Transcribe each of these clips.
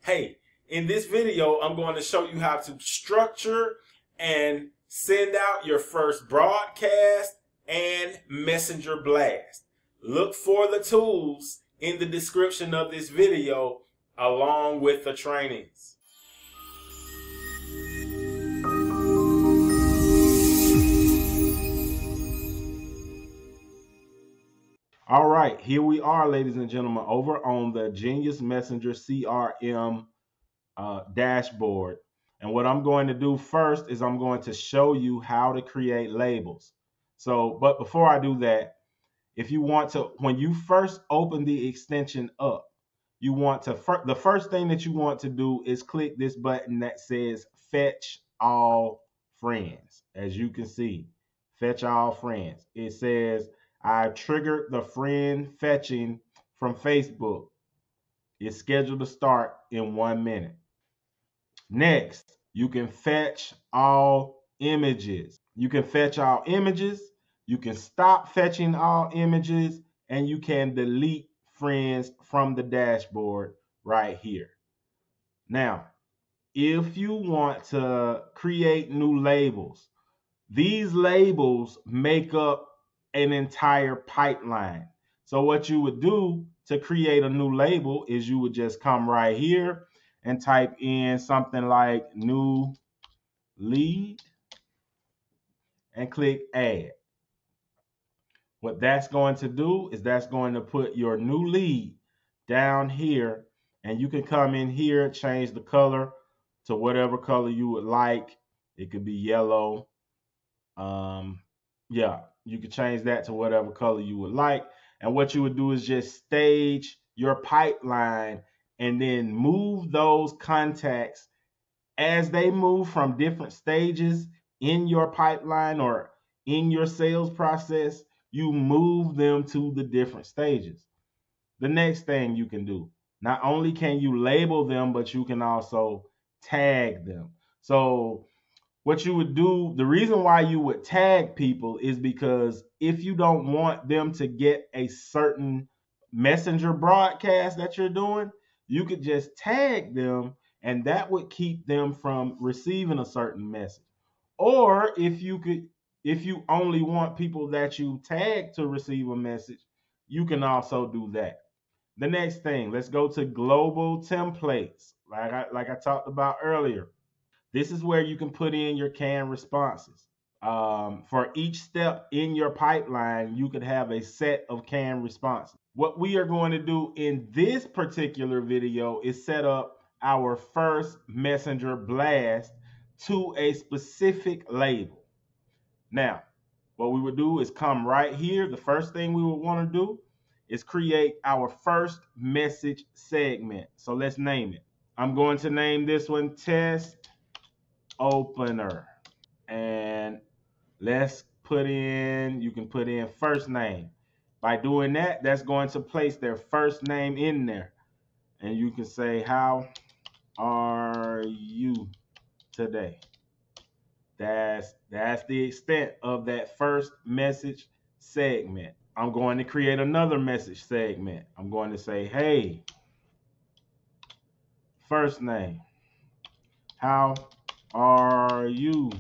Hey, in this video, I'm going to show you how to structure and send out your first broadcast and messenger blast. Look for the tools in the description of this video along with the trainings. All right, here we are, ladies and gentlemen, over on the Genius Messenger CRM dashboard. And what I'm going to do first is I'm going to show you how to create labels. But before I do that, if you want to, when you first open the extension up, you want to, the first thing that you want to do is click this button that says Fetch All Friends. As you can see, Fetch All Friends. It says, I triggered the friend fetching from Facebook. It's scheduled to start in 1 minute. Next, you can fetch all images. You can fetch all images. You can stop fetching all images, and you can delete friends from the dashboard right here. Now, if you want to create new labels, these labels make up an entire pipeline. So what you would do to create a new label is you would just come right here and type in something like new lead and click add. What that's going to do is that's going to put your new lead down here, and you can come in here, change the color to whatever color you would like. It could be yellow. Yeah, you can change that to whatever color you would like. And what you would do is just stage your pipeline and then move those contacts as they move from different stages in your pipeline or in your sales process. You move them to the different stages. The next thing you can do, not only can you label them, but you can also tag them. So what you would do, the reason why you would tag people is because if you don't want them to get a certain messenger broadcast that you're doing, you could just tag them, and that would keep them from receiving a certain message. Or if you only want people that you tag to receive a message, you can also do that. The next thing, let's go to global templates, like I talked about earlier. This is where you can put in your canned responses. For each step in your pipeline, you could have a set of canned responses. What we are going to do in this particular video is set up our first messenger blast to a specific label. Now, what we would do is come right here. The first thing we would want to do is create our first message segment. So let's name it. I'm going to name this one Test Opener. And let's put in, you can put in first name. By doing that, that's going to place their first name in there. And you can say, how are you today? That's the extent of that first message segment. I'm going to create another message segment. I'm going to say, hey, first name, how are you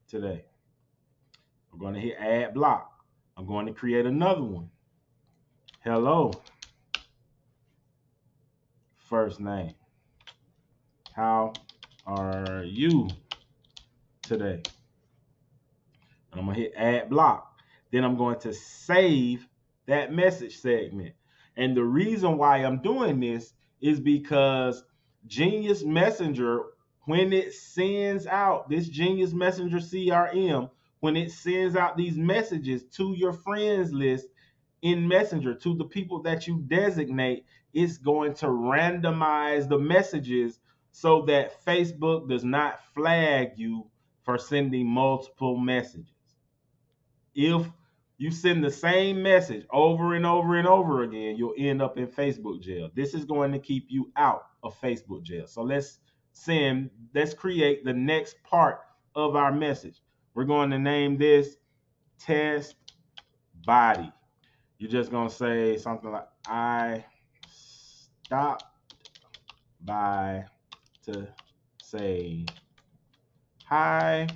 today? I'm going to hit add block. I'm going to create another one. Hello, first name, how are you today? And I'm going to hit add block. Then I'm going to save that message segment. And the reason why I'm doing this is because Genius Messenger, when it sends out this Genius Messenger CRM, when it sends out these messages to your friends list in Messenger, to the people that you designate, it's going to randomize the messages so that Facebook does not flag you for sending multiple messages. If you send the same message over and over and over again, you'll end up in Facebook jail. This is going to keep you out of Facebook jail. So let's create the next part of our message. We're going to name this Test Body. You're just going to say something like, I stopped by to say hi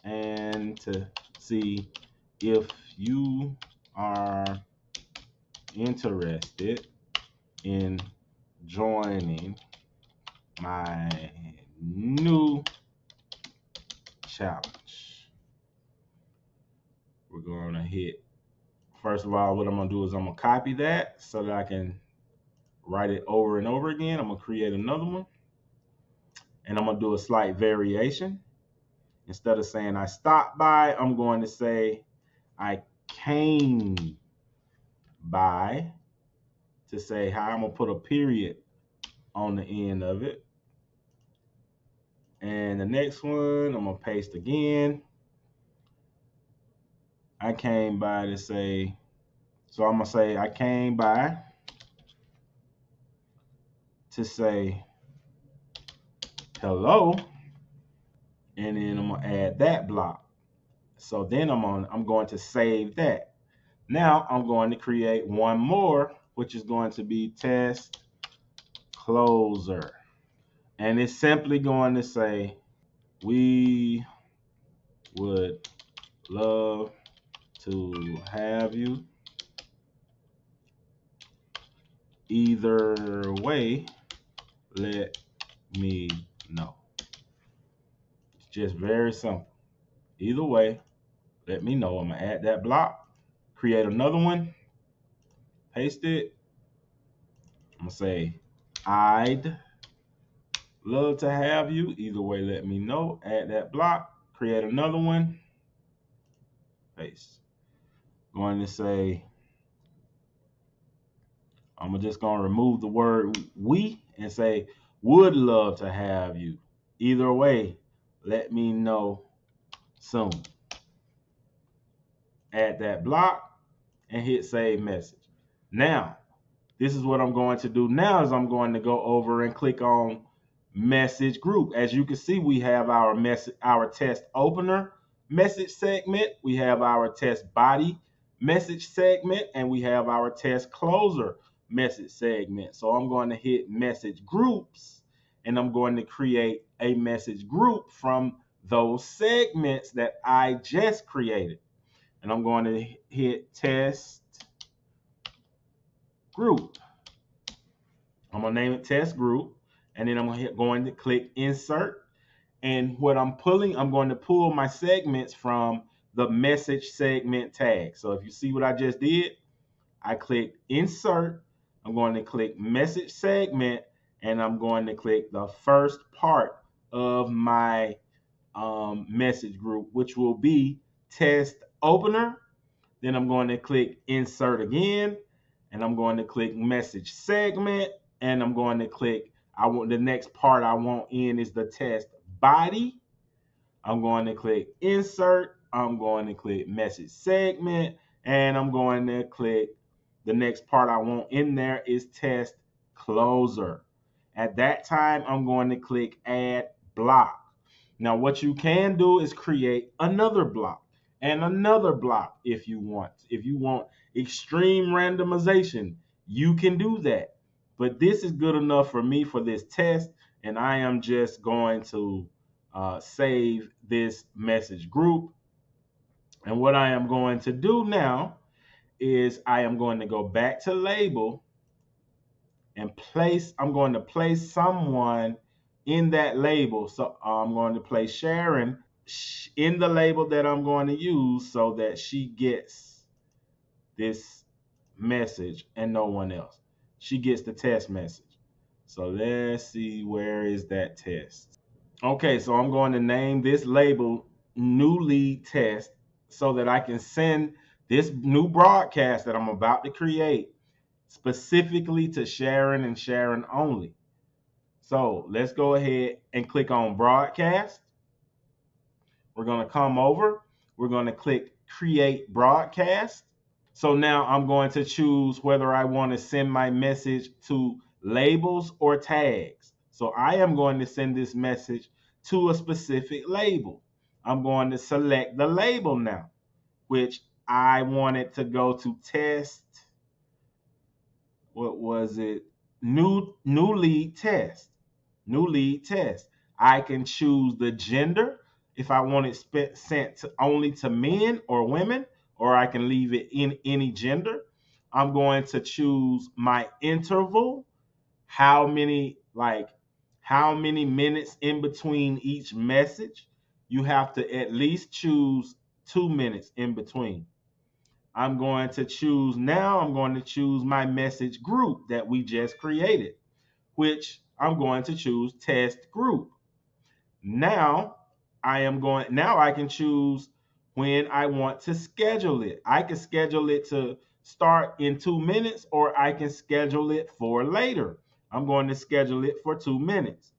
and to see if you are interested in joining my new challenge. We're going to hit, first of all, what I'm going to do is I'm going to copy that so that I can write it over and over again. I'm going to create another one, and I'm going to do a slight variation. Instead of saying I stopped by, I'm going to say I came by to say hi. I'm going to put a period on the end of it. And the next one, I'm going to paste again. I came by to say, so I'm going to say I came by to say hello, and then I'm going to add that block. So then I'm going to save that. Now I'm going to create one more, which is going to be test closer. And it's simply going to say, we would love to have you. Either way, let me know. It's just very simple. Either way, let me know. I'm going to add that block, create another one, paste it. I'm going to say, I'd love to have you. Either way, let me know. Add that block, create another one, paste. Going to say, I'm just going to remove the word we and say, would love to have you. Either way, let me know soon. Add that block and hit save message. Now, this is what I'm going to do now is I'm going to go over and click on message group. As you can see, we have our test opener message segment, we have our test body message segment, and we have our test closer message segment. So I'm going to hit message groups, and I'm going to create a message group from those segments that I just created. And I'm going to hit test group. I'm going to name it test group, and then I'm going to click insert. And what I'm going to pull my segments from the message segment tag. So if you see what I just did, I click insert, I'm going to click message segment, and I'm going to click the first part of my message group, which will be test opener. Then I'm going to click insert again, and I'm going to click message segment, and I'm going to click, the next part I want in is the test body. I'm going to click insert, I'm going to click message segment, and I'm going to click the next part I want in there is test closer. At that time, I'm going to click add block. Now, what you can do is create another block and another block if you want. If you want extreme randomization, you can do that. But this is good enough for me for this test, and I am just going to save this message group. And what I am going to do now is I am going to go back to label and I'm going to place someone in that label. So I'm going to place Sharon in the label that I'm going to use so that she gets this message and no one else. She gets the test message. So let's see, where is that test? Okay, so I'm going to name this label new lead test so that I can send this new broadcast that I'm about to create specifically to Sharon and Sharon only. So let's go ahead and click on broadcast. We're going to come over. We're going to click create broadcast. So now I'm going to choose whether I want to send my message to labels or tags. So I am going to send this message to a specific label. I'm going to select the label now, which I want it to go to test. What was it? New lead test. new lead test. I can choose the gender if I want it sent only to men or women, or I can leave it in any gender. I'm going to choose my interval, how many minutes in between each message. You have to at least choose 2 minutes in between. I'm going to choose my message group that we just created, which I'm going to choose test group. Now I can choose when I want to schedule it. I can schedule it to start in 2 minutes, or I can schedule it for later. I'm going to schedule it for 2 minutes.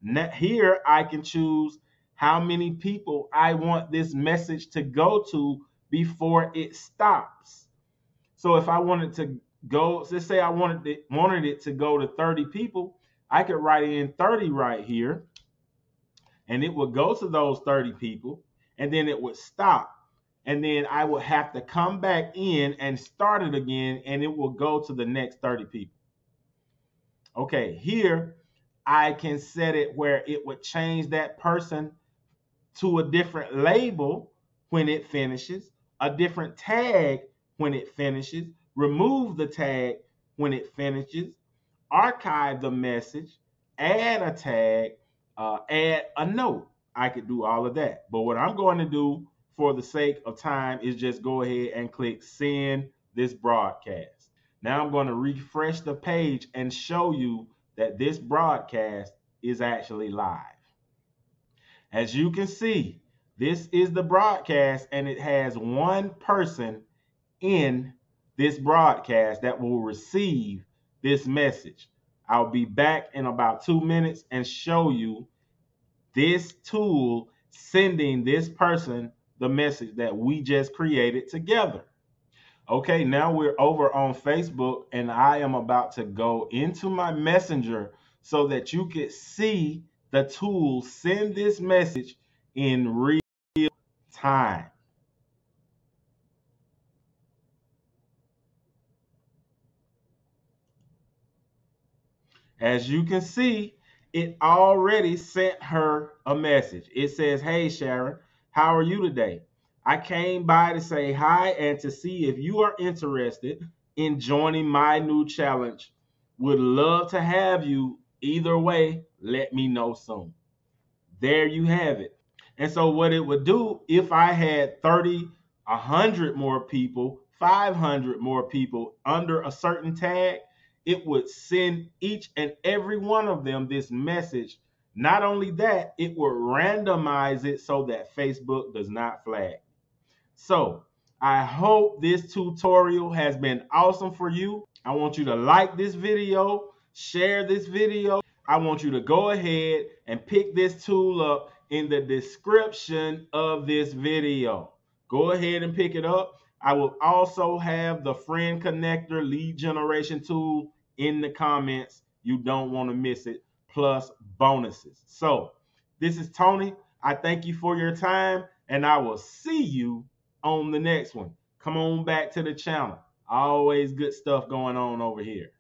Now, here I can choose how many people I want this message to go to before it stops. So if I wanted to go, let's say I wanted it to go to 30 people, I could write in 30 right here, and it would go to those 30 people, and then it would stop. And then I would have to come back in and start it again, and it will go to the next 30 people. Okay, here I can set it where it would change that person to a different label when it finishes, a different tag when it finishes, remove the tag when it finishes, archive the message, add a tag, add a note. I could do all of that. But what I'm going to do for the sake of time is just go ahead and click send this broadcast. Now I'm going to refresh the page and show you that this broadcast is actually live. As you can see, this is the broadcast, and it has one person in this broadcast that will receive this message. I'll be back in about 2 minutes and show you this tool sending this person the message that we just created together. Okay, now we're over on Facebook, and I am about to go into my messenger so that you could see the tool send this message in real time. As you can see, it already sent her a message. It says, "Hey Sharon, how are you today? I came by to say hi and to see if you are interested in joining my new challenge. Would love to have you. Either way, let me know soon." There you have it. And so what it would do, if I had 30, 100 more people, 500 more people under a certain tag, it would send each and every one of them this message. Not only that, it would randomize it so that Facebook does not flag. So I hope this tutorial has been awesome for you. I want you to like this video, share this video. I want you to go ahead and pick this tool up in the description of this video. Go ahead and pick it up. I will also have the friend connector lead generation tool in the comments. You don't want to miss it, plus bonuses. So this is Tony. I thank you for your time, and I will see you on the next one. Come on back to the channel. Always good stuff going on over here.